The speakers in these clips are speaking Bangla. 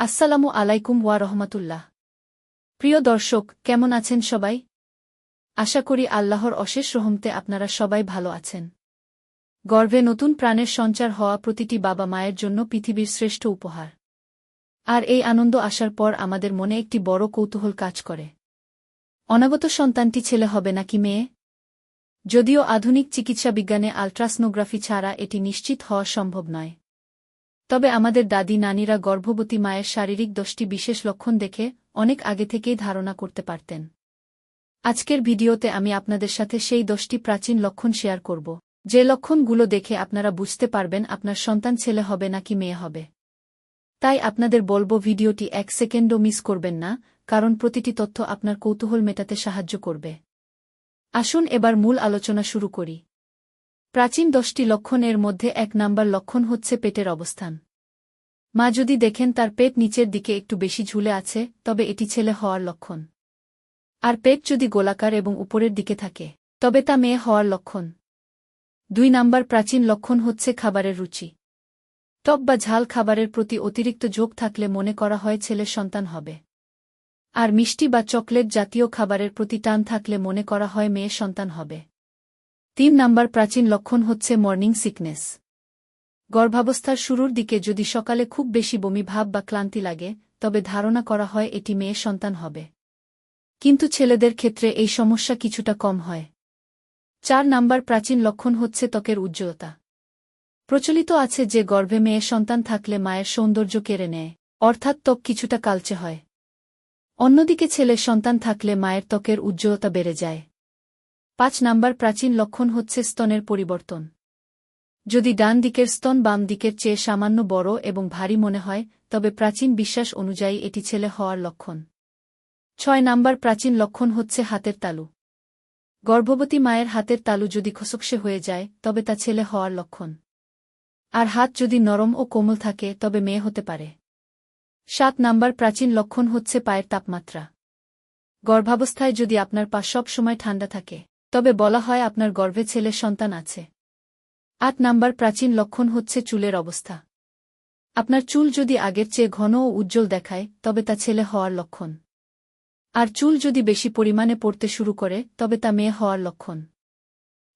আসসালামু আলাইকুম ওয়া রহমাতুল্লাহ। প্রিয় দর্শক, কেমন আছেন সবাই? আশা করি আল্লাহর অশেষ রহমতে আপনারা সবাই ভালো আছেন। গর্ভে নতুন প্রাণের সঞ্চার হওয়া প্রতিটি বাবা মায়ের জন্য পৃথিবীর শ্রেষ্ঠ উপহার। আর এই আনন্দ আসার পর আমাদের মনে একটি বড় কৌতূহল কাজ করে। অনাগত সন্তানটি ছেলে হবে নাকি মেয়ে? যদিও আধুনিক চিকিৎসা বিজ্ঞানে আল্ট্রাসনোগ্রাফি ছাড়া এটি নিশ্চিত হওয়া সম্ভব নয়। তবে আমাদের দাদি নানিরা গর্ভবতী মায়ের শারীরিক 10টি বিশেষ লক্ষণ দেখে অনেক আগে থেকেই ধারণা করতে পারতেন। আজকের ভিডিওতে আমি আপনাদের সাথে সেই 10টি প্রাচীন লক্ষণ শেয়ার করব, যে লক্ষণগুলো দেখে আপনারা বুঝতে পারবেন আপনার সন্তান ছেলে হবে নাকি মেয়ে হবে। তাই আপনাদের বলবো, ভিডিওটি 1 সেকেন্ডও মিস করবেন না, কারণ প্রতিটি তথ্য আপনার কৌতূহল মেটাতে সাহায্য করবে। আসুন এবার মূল আলোচনা শুরু করি। প্রাচীন 10টি লক্ষণের মধ্যে 1 নাম্বার লক্ষণ হচ্ছে পেটের অবস্থান। মা যদি দেখেন তার পেট নিচের দিকে একটু বেশি ঝুলে আছে, তবে এটি ছেলে হওয়ার লক্ষণ। আর পেট যদি গোলাকার এবং উপরের দিকে থাকে, তবে তা মেয়ে হওয়ার লক্ষণ। 2 নাম্বার প্রাচীন লক্ষণ হচ্ছে খাবারের রুচি। টক বা ঝাল খাবারের প্রতি অতিরিক্ত ঝোঁক থাকলে মনে করা হয় ছেলের সন্তান হবে। আর মিষ্টি বা চকলেট জাতীয় খাবারের প্রতি টান থাকলে মনে করা হয় মেয়ে সন্তান হবে। 3 নাম্বার প্রাচীন লক্ষণ হচ্ছে মর্নিং সিকনেস। গর্ভাবস্থার শুরুর দিকে যদি সকালে খুব বেশি বমি ভাব বা ক্লান্তি লাগে, তবে ধারণা করা হয় এটি মেয়ে সন্তান হবে। কিন্তু ছেলেদের ক্ষেত্রে এই সমস্যা কিছুটা কম হয়। 4 নাম্বার প্রাচীন লক্ষণ হচ্ছে ত্বকের উজ্জ্বলতা। প্রচলিত আছে যে গর্ভে মেয়ে সন্তান থাকলে মায়ের সৌন্দর্য কেড়ে নেয়, অর্থাৎ ত্বক কিছুটা কালচে হয়। অন্যদিকে ছেলের সন্তান থাকলে মায়ের ত্বকের উজ্জ্বলতা বেড়ে যায়। 5 নাম্বার প্রাচীন লক্ষণ হচ্ছে স্তনের পরিবর্তন। যদি ডান দিকের স্তন বাম দিকের চেয়ে সামান্য বড় এবং ভারী মনে হয়, তবে প্রাচীন বিশ্বাস অনুযায়ী এটি ছেলে হওয়ার লক্ষণ। 6 নাম্বার প্রাচীন লক্ষণ হচ্ছে হাতের তালু। গর্ভবতী মায়ের হাতের তালু যদি খসখসে হয়ে যায়, তবে তা ছেলে হওয়ার লক্ষণ। আর হাত যদি নরম ও কোমল থাকে, তবে মেয়ে হতে পারে। 7 নাম্বার প্রাচীন লক্ষণ হচ্ছে পায়ের তাপমাত্রা। গর্ভাবস্থায় যদি আপনার পা সব সময় ঠান্ডা থাকে, তবে বলা হয় আপনার গর্ভে ছেলে সন্তান আছে। 8 নাম্বার প্রাচীন লক্ষণ হচ্ছে চুলের অবস্থা। আপনার চুল যদি আগের চেয়ে ঘন ও উজ্জ্বল দেখায়, তবে তা ছেলে হওয়ার লক্ষণ। আর চুল যদি বেশি পরিমাণে পড়তে শুরু করে, তবে তা মেয়ে হওয়ার লক্ষণ।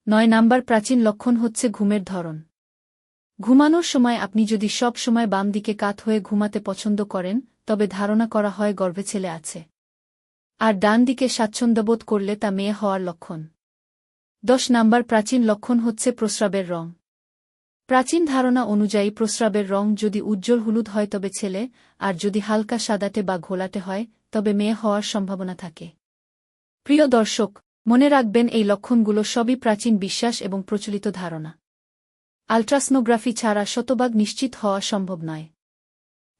9 নাম্বার প্রাচীন লক্ষণ হচ্ছে ঘুমের ধরন। ঘুমানোর সময় আপনি যদি সব সময় বাম দিকে কাত হয়ে ঘুমাতে পছন্দ করেন, তবে ধারণা করা হয় গর্ভে ছেলে আছে। আর ডান দিকে স্বাচ্ছন্দ্যবোধ করলে তা মেয়ে হওয়ার লক্ষণ। 10 নাম্বার প্রাচীন লক্ষণ হচ্ছে প্রস্রাবের রং। প্রাচীন ধারণা অনুযায়ী প্রস্রাবের রং যদি উজ্জ্বল হলুদ হয় তবে ছেলে, আর যদি হালকা সাদাটে বা ঘোলাটে হয়, তবে মেয়ে হওয়ার সম্ভাবনা থাকে। প্রিয় দর্শক, মনে রাখবেন এই লক্ষণগুলো সবই প্রাচীন বিশ্বাস এবং প্রচলিত ধারণা। আল্ট্রাসনোগ্রাফি ছাড়া শতভাগ নিশ্চিত হওয়া সম্ভব নয়।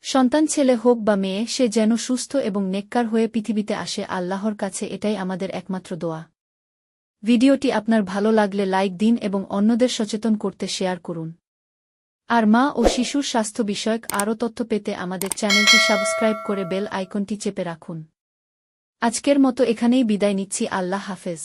সন্তান ছেলে হোক বা মেয়ে, সে যেন সুস্থ এবং নেককার হয়ে পৃথিবীতে আসে, আল্লাহর কাছে এটাই আমাদের একমাত্র দোয়া। ভিডিওটি আপনার ভালো লাগলে লাইক দিন এবং অন্যদের সচেতন করতে শেয়ার করুন। আর মা ও শিশুর স্বাস্থ্য বিষয়ক আরও তথ্য পেতে আমাদের চ্যানেলটি সাবস্ক্রাইব করে বেল আইকনটি চেপে রাখুন। আজকের মতো এখানেই বিদায় নিচ্ছি। আল্লাহ হাফেজ।